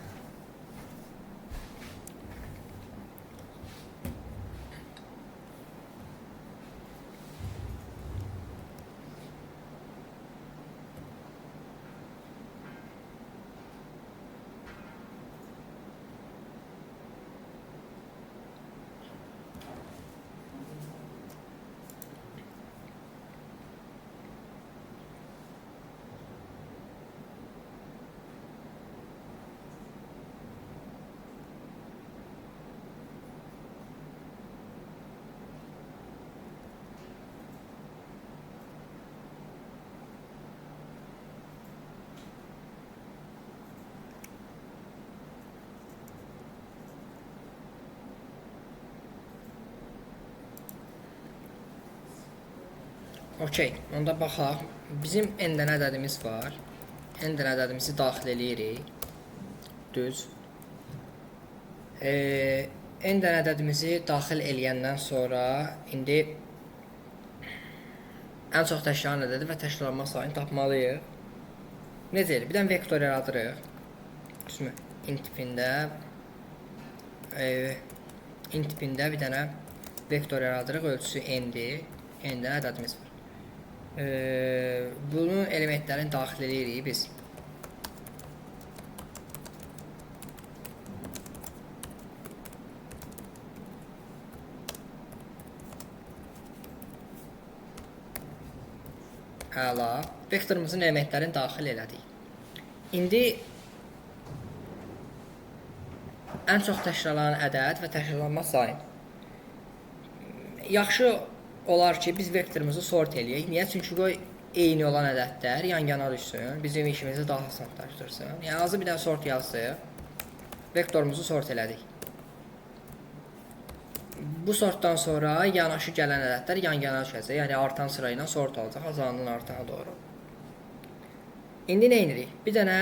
Speaker 1: Okey, onda baxaq. Bizim n dənə ədədimiz var. N dənə ədədimizi daxil eləyirik. Düz. N dənə ədədimizi daxil eləyəndən sonra indi ən çox təşkilan ədədi və təşkilanma sayını tapmalıyıq. Necə elə? Bir dənə vektor yaradırıq. Düzmü? Int tipində bir dənə vektor yaradırıq. Ölçüsü n-dir. N dənə ədədimiz var. Bunun elementlərini daxil eləyirik biz. Əla. Vektorumuzun elementlərini daxil elədik. İndi ən çox təkrarlanan ədəd və təkrarlanma sayı. Yaxşı olar ki, biz vektorumuzu sort eləyək. Niyə? Çünki qoy eyni olan ədədlər yan-yana düşsün. Bizim işimizi daha asanlaşdırsın. Yəni azı bir dənə sort yazdıq. Vektorumuzu sort elədik. Bu sortdan sonra yanaşı gələn ədədlər yan-yana düşəcək. Yəni artan sıra ilə sort olacaq azalından artağa doğru. İndi nə edirik? Bir dənə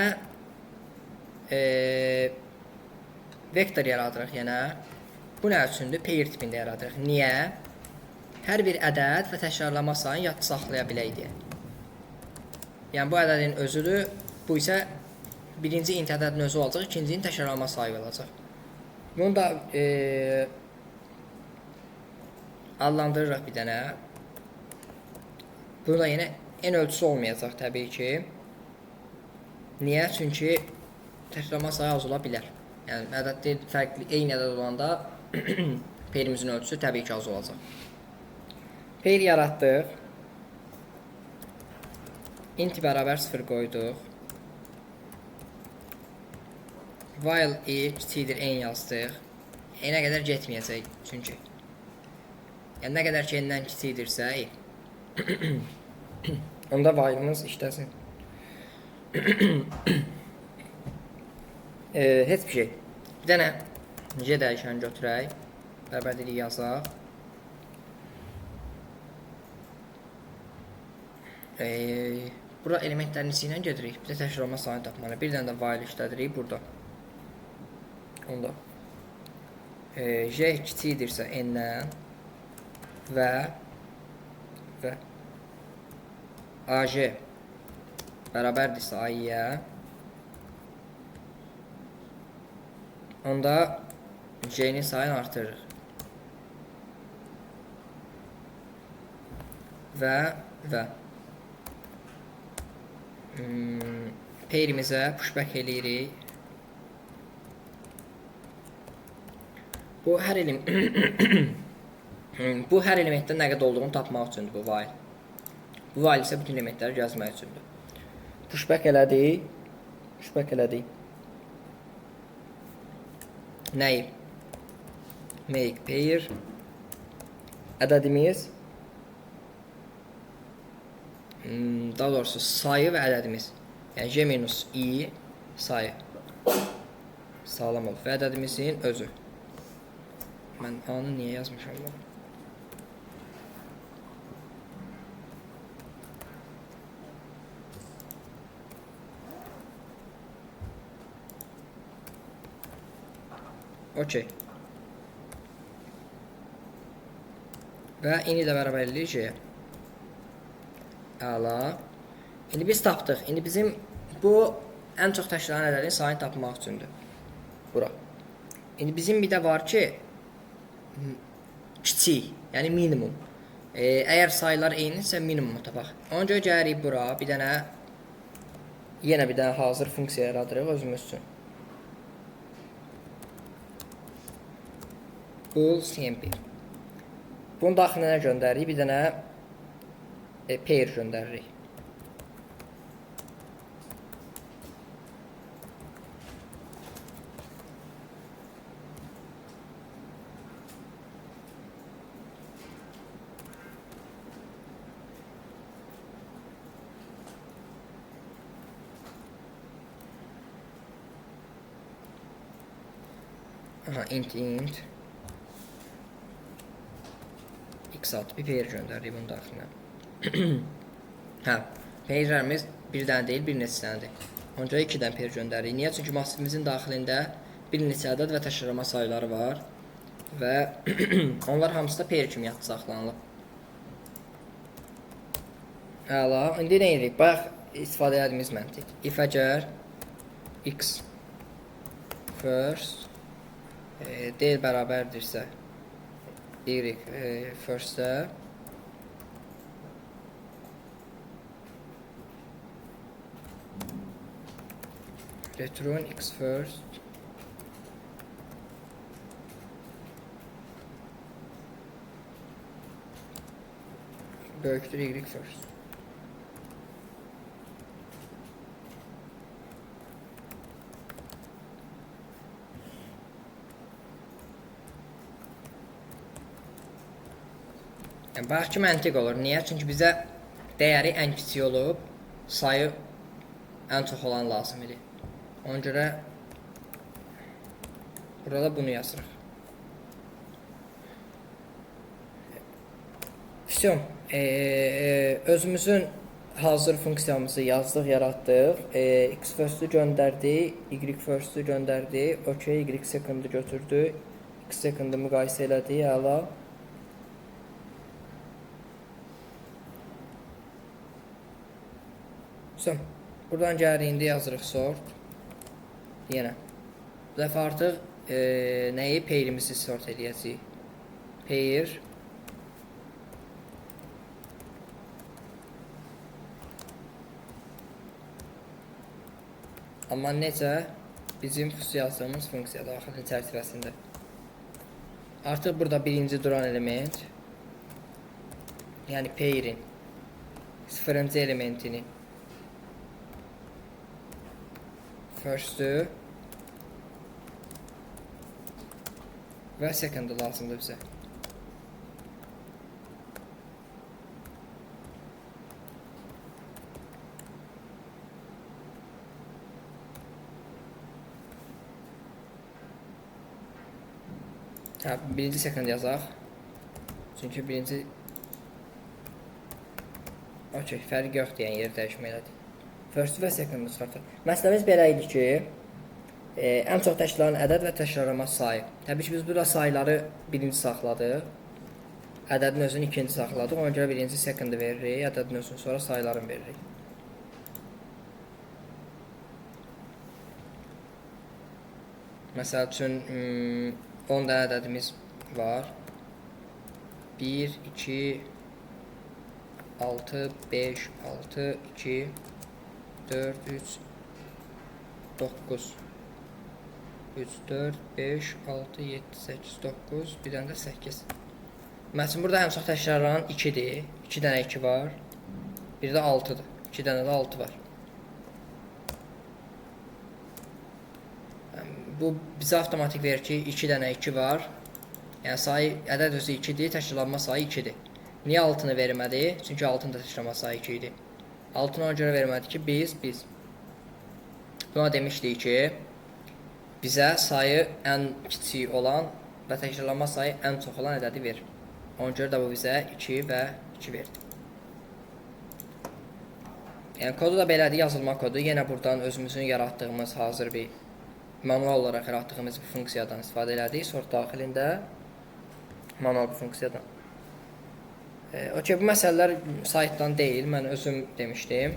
Speaker 1: vektor yaradırıq yenə. Bu nə üçündür? Pair tipində yaradırıq. Niyə? Hər bir ədəd və təkrarlama sayını yadda saxlaya bilək deyə. Yəni bu ədədin özüdür. Bu isə birinci int ədədin özü olacaq, ikincinin təkrarlama sayı olacaq. Bunu da adlandırırıq bir dənə. Burada yenə n ölçüsü olmayacaq təbii ki. Niyə? Çünki təkrarlama sayı az ola bilər. Yəni ədədlər fərqli, eyni ədəd olanda pairimizin ölçüsü təbii ki az olacaq. Pair yaratdıq. Int bərabər 0 qoyduq. While i kiçikdir n yazdıq. N-ə qədər getməyəcək çünki. Yəni nə qədər ki n-dən kiçikdirsə i. Onda while'ımız işləsin. Heç bir şey. Bir dənə j dəyişəni götürək. Bərabərlik yazaq. Bura elementlərin içi ilə gedirik. Bir də təkrarlama sayını tapmalı. Bir dənə də while işlədirik burada. Onda j kiçikdirsə n-dən və aj bərabərdirsə a-yə, onda j-nin sayını artırırıq. Və pairimizə pushback eləyirik. Bu hər elementdə nə qədər olduğunu tapmaq üçündür bu while. Bu while isə bütün elementləri yazmaq üçündür. Pushback elədik. Nəyi? Make pair ədədimiz, daha doğrusu sayı və ədədimiz. Yəni j minus i sayı sağlam oldu və ədədimizin özü. Mən a-nı niyə yazmışam bu? Okey. Və ini də bərabər eləyir j-yə. Əla. İndi biz tapdıq. İndi bizim bu ən çox təşkilanan ədədin sayını tapmaq üçündür. Bura. İndi bizim bir də var ki kiçik, yəni minimum. Əgər sayılar eynidirsə minimumu tapaq. Ona görə gəlirik bura bir dənə yenə bir dənə hazır funksiya yaradırıq özümüz üçün. Bool cmp. Bunun daxilinə göndəririk, bir dənə pair göndəririk. Aha, int x adlı bir pair göndəririk bunun daxilinə. Hə, peyirlərimiz bir dənə deyil, bir neçə dənədir. Onca 2 dənə peyir göndəririk. Niyə? Çünki massivimizin daxilində bir neçə ədəd və təkrarlama sayıları var və onlar hamısı da peyir kimi yadda saxlanılıb. Əla, indi nə edirik? Bayaq istifadə etdiyimiz məntiq. If əgər x first deyil bərabərdirsə y firstə return x first böyükdür y first. Yəni, bayaqki məntiq olur. Niyə? Çünki bizə dəyəri ən kiçik olub, sayı ən çox olan lazım idi. Ona görə burada bunu yazırıq. Vəsiyon, özümüzün hazır funksiyamızı yazdıq, yaratdıq. X first'ü göndərdik, Y first'ü göndərdik, OK, Y second'ı götürdük, X second'ı müqayisə elədik, əla. Buradan gəlirik, indi yazırıq sort. Yenə. Bu dəfə artıq nəyi? Peyrimizi sort edəcəyik. Peyr. Amma necə? Bizim yazdığımız funksiya daxili çərçivəsində. Artıq burada birinci duran element, yəni peyrin 0-cı elementini first'ü və second'ı lazımdır bizə. Hə, birinci second yazaq. Çünki birinci OK, fərq yoxdur, yəni yer dəyişmə elədik. First və second çıxartır. Məsələmiz belə idi ki, ən çox təşkil olunan ədəd və təkrarlama sayı. Təbii ki, biz burada sayıları birinci saxladıq. Ədədin özünü ikinci saxladıq. Ona görə birinci second veririk, ədədin özünü sonra sayılarını veririk. Məsəl üçün 10 dənə ədədimiz var. 1, 2, 6, 5, 6, 2, 4, 3, 9, 3, 4, 5, 6, 7, 8, 9, bir dənə də 8. Məsələn, burada ən çox təkrarlanan 2-dir. 2 dənə 2 var. Bir də 6-dır. 2 dənə də 6 var. Bu bizə avtomatik verir ki, 2 dənə 2 var. Yəni sayı, ədəd özü 2-dir, təkrarlanma sayı 2-dir. Niyə 6-nı vermədi? Çünki 6-nın da təkrarlanma sayı 2 idi. 6-nı ona görə vermədi ki, biz buna demişdik ki, bizə sayı ən kiçik olan və təkrarlanma sayı ən çox olan ədədi verir. Ona görə də bu bizə 2 və 2 verdi. Yəni kodu da belədir, yazılma kodu. Yenə buradan özümüzün yaratdığımız hazır bir manual olaraq yaratdığımız bir funksiyadan istifadə elədik. Sort daxilində manual bir funksiyadan. OK, bu məsələlər saytdan deyil, mən özüm demişdim.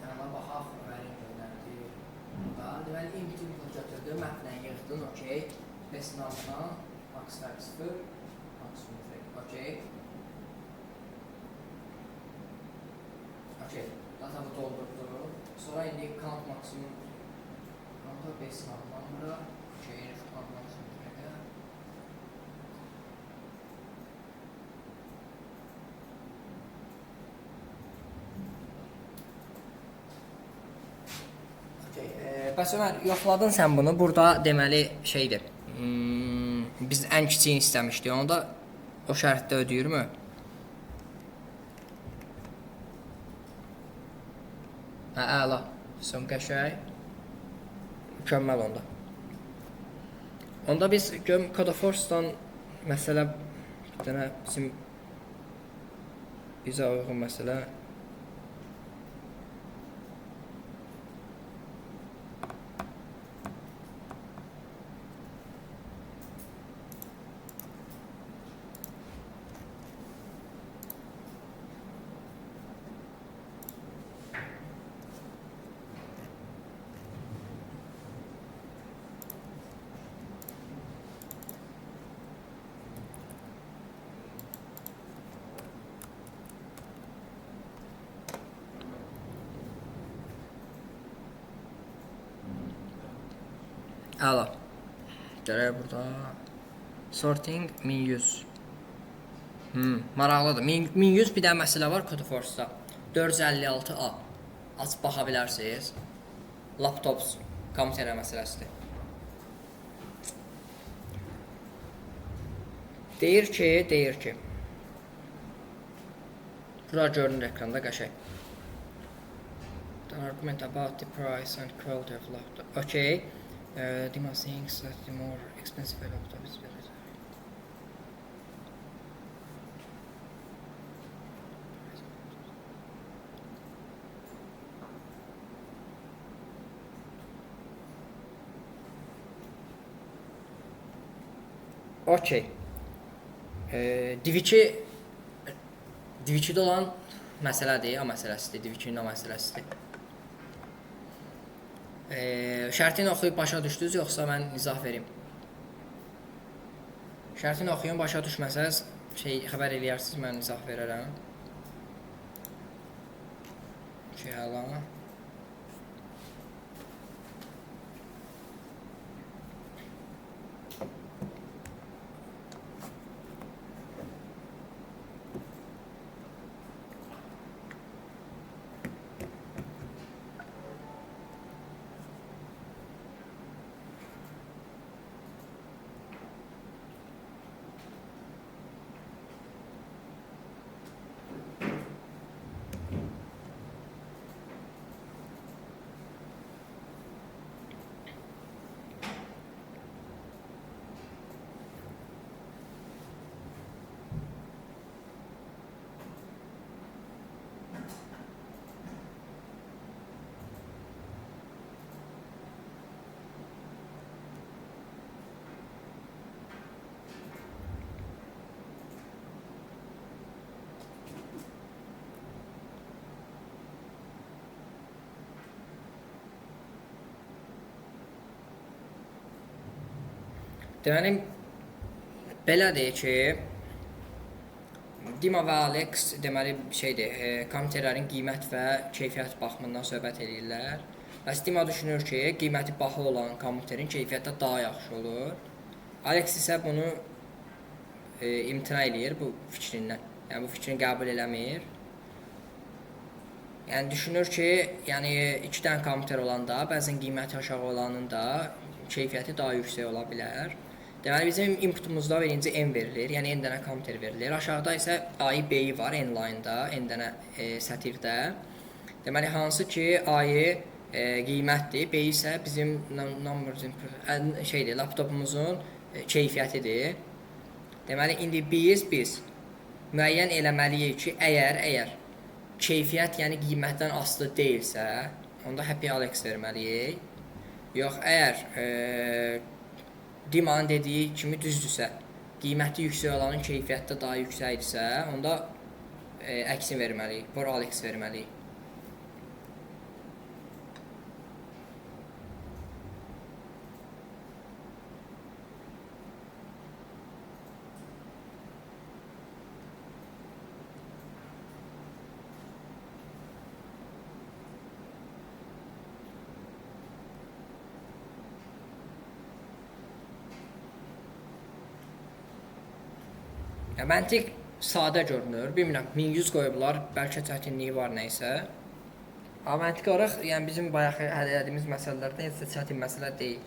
Speaker 1: Yəni, baxaq, müəllim göndərdi. Deməli, input götürdü, mətnən yığdın, OK. Besin altına, max fərq 0, maksimum fərq, OK. OK, datamı doldurdu. Sonra indi count maksimum, count besin altına bura, OK, count maksimum fərqə. Bəs Ömər, yoxladın sən bunu. Burada deməli şeydir. Biz ən kiçiyini istəmişdik. Onu da o şərtdə ödəyirmi? Hə, əla. Son qəşəng. Mükəmməl onda. Onda biz Code of Force-dan məsələ bir dənə bizim bizə uyğun məsələ Əla. Gələk burada sorting 1100. Maraqlıdır. 1100 bir dənə məsələ var Code of Force-da. 456A. Açıb baxa bilərsiniz. Laptops kompüter məsələsidir. Deyir ki, bura görünür ekranda qəşəng. The argument about the price and quality of laptop. Okay. Dima thinks that the more expensive laptop is better. Okay. Div2-də olan məsələdir, A məsələsidir, Div2-nin A məsələsidir. Şərtini oxuyub başa düşdünüz, yoxsa mən izah verim? Şərtini oxuyun, başa düşməsəz xəbər eləyərsiniz, mən izah verərəm. Əla. Deməli, belədir ki, Dima və Alex deməli kompüterlərin qiymət və keyfiyyət baxımından söhbət edirlər. Bəs Dima düşünür ki, qiyməti baha olan kompüterin keyfiyyəti daha yaxşı olur. Alex isə bunu imtina eləyir bu fikrindən. Yəni bu fikrini qəbul eləmir. Yəni düşünür ki, iki dənə kompüter olanda bəzən qiyməti aşağı olanın da keyfiyyəti daha yüksək ola bilər. Deməli, bizim inputumuzda birinci N verilir, yəni N dənə kompüter verilir. Aşağıda isə A-yı, B-yi var N line-da, N dənə sətirdə. Deməli, hansı ki A-yı qiymətdir, B-yi isə bizim laptopumuzun keyfiyyətidir. Deməli, indi biz müəyyən eləməliyik ki, əgər keyfiyyət, yəni qiymətdən asılı deyilsə, onda Happy Alex verməliyik. Yox, əgər Dima'nın dediyi kimi düzdürsə, qiyməti yüksək olanın keyfiyyətdə daha yüksəkdirsə, onda əksin verməliyik, for Alex verməliyik. Məntiq sadə görünür, bilmirəm, 1100 qoyublar, bəlkə çətinliyi var nəysə. Amma məntiq olaraq, yəni bizim bayaq həll etdiyimiz məsələlərdə heç də çətin məsələ deyil.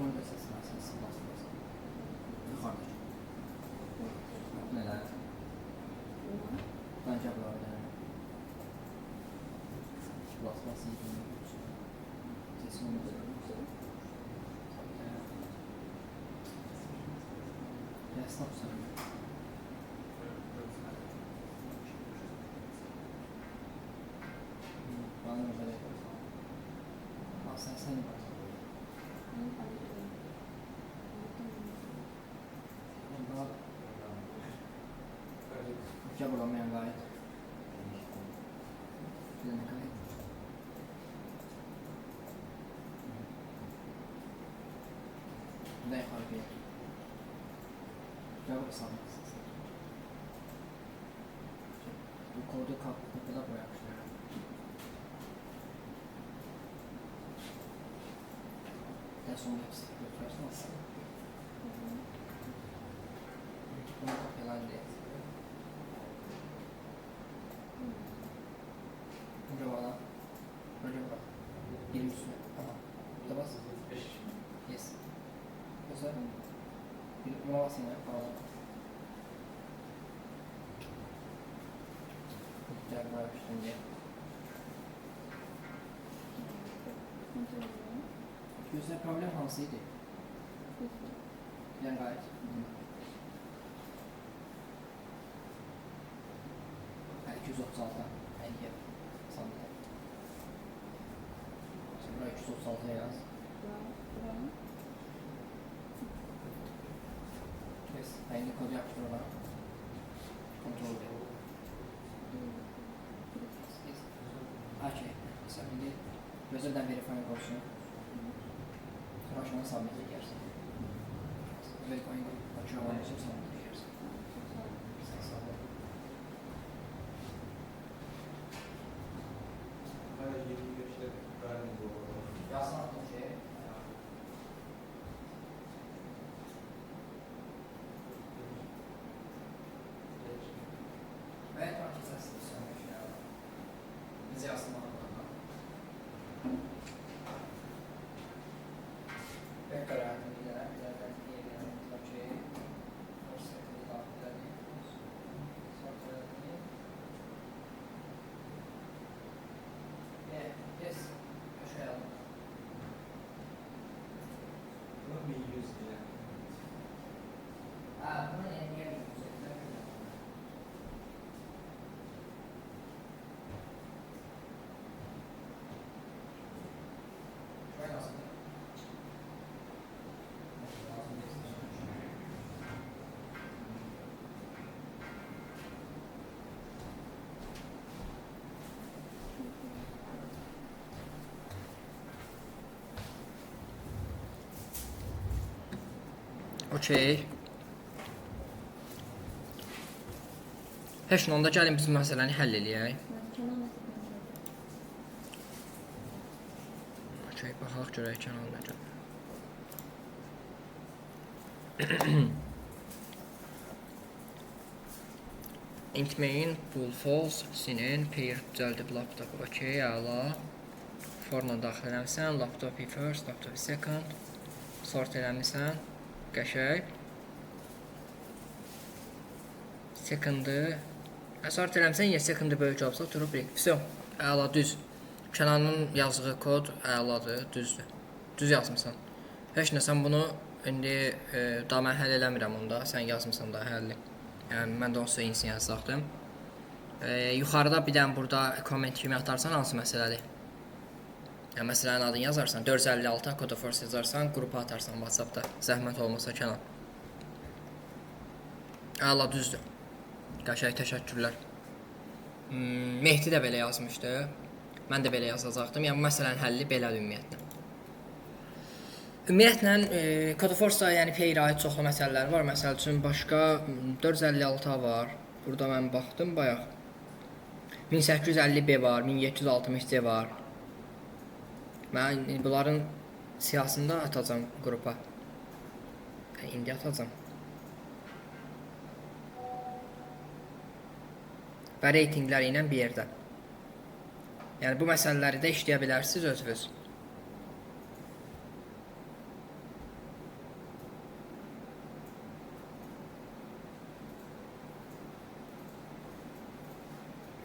Speaker 1: bunu da seçməlisiniz, basılmaz. Yuxarıdakı. Nələr? Bence bu arada. Basması iyi. Seçim olmadı. Desktop sanırım. Bana da böyle yapalım. Al sen bak. Bunda uca bulamayan gayet. Bir de ne gayet. Ne yapar bir? Uca basamazsınız. Bu kodu kapıda koyarmışlar. En son hepsi götürürsün aslında. Bunu kopyalar diye. Buraya bana. Buraya bak. 20 üstüne. Aha. Burada bas. Yes. Güzel. Buna basın ya. Falan. Güzel bir yapıştım diye. Gözde problem hansıydı? Yani gayet. Yani 236. Hangi sandık? Şimdi buraya 236'ya yaz. Yes. Hangi kodu yaptır ona? Kontrol edin. Yes. Okay. Mesela şimdi gözlerden verifying olsun. Sonra şuna sabit edersin. Verifying açıyor olan için sabit edersin. Sen sabit.
Speaker 2: Hala 25'te verdim bu arada.
Speaker 1: Yazsana attığın şeye. Evet, fark edersin. Bize yazsın bana. Ve kararını bilen, bilen diyebilen tabii fırsatını dağıtları sorgularını yes, şöyle alalım.
Speaker 2: Buna 1100 diye.
Speaker 1: Bunu en iyi şöyle aslında. Okey. Heç nə onda gəlin biz məsələni həll eləyək. Okey, baxaq görək kanal necə. Int main, bool false, sinin, pair düzəldib laptop, okey, əla. Forla daxil eləmişsən, laptopi first, laptopi second. Sort eləmişsən, qəşəng. Second-ı, sort eləmişsən, ya second-ı böyük olsa, oturub bir. Vəsə, əla, düz. Kənanın yazdığı kod əladır, düzdür. Düz yazmışsan. Heç nə, sən bunu indi daha mən həll eləmirəm onda, sən yazmışsan daha həlli. Yəni, mən də onsuz insin yazacaqdım. Yuxarıda bir dənə burada comment kimi atarsan, hansı məsələdir? Yəni, məsələnin adını yazarsan, 456 Codeforce yazarsan, qrupa atarsan WhatsAppda, zəhmət olmasa Kənan. Əla, düzdür. Qəşəng, təşəkkürlər. Mehdi də belə yazmışdı. Mən də belə yazacaqdım. Yəni, bu məsələnin həlli belədir ümumiyyətlə. Ümumiyyətlə, Codeforce-da yəni P-yə aid çoxlu məsələlər var. Məsəl üçün, başqa 456 var. Burada mən baxdım bayaq. 1850B var, 1760C var. Mən bunların siyahısında atacam qrupa. İndi atacam. Və reytingləri ilə bir yerdə. Yəni, bu məsələləri də işləyə bilərsiniz özünüz.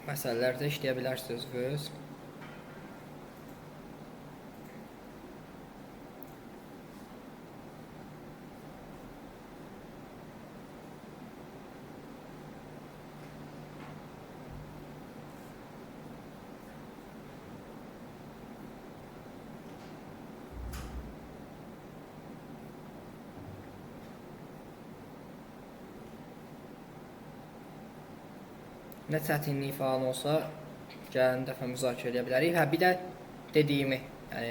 Speaker 1: məsələlərdə işləyə bilərsiniz öz. Nə çətinlik falan olsa, gələn dəfə müzakirə edə bilərik. Hə, bir də dediyimi, yəni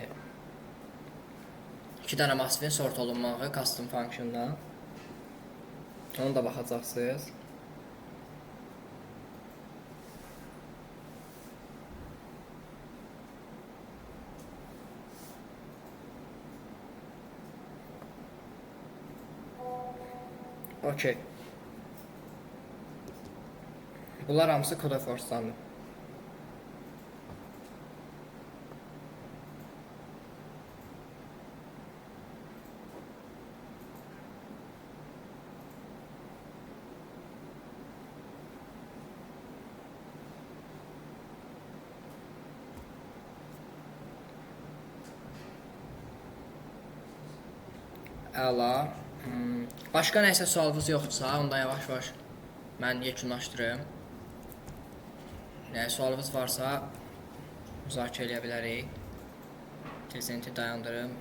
Speaker 1: 2 dənə massivin sort olunmağı custom functiondan. Onu da baxacaqsınız. Okey. Bunlar hamısı Codeforce-dandır. Əla. Başqa nəsə sualınız yoxdursa, onda yavaş-yavaş mən yekunlaşdırım. Yəni sualınız varsa müzakirə edə bilərik. Prezidenti dayandırım.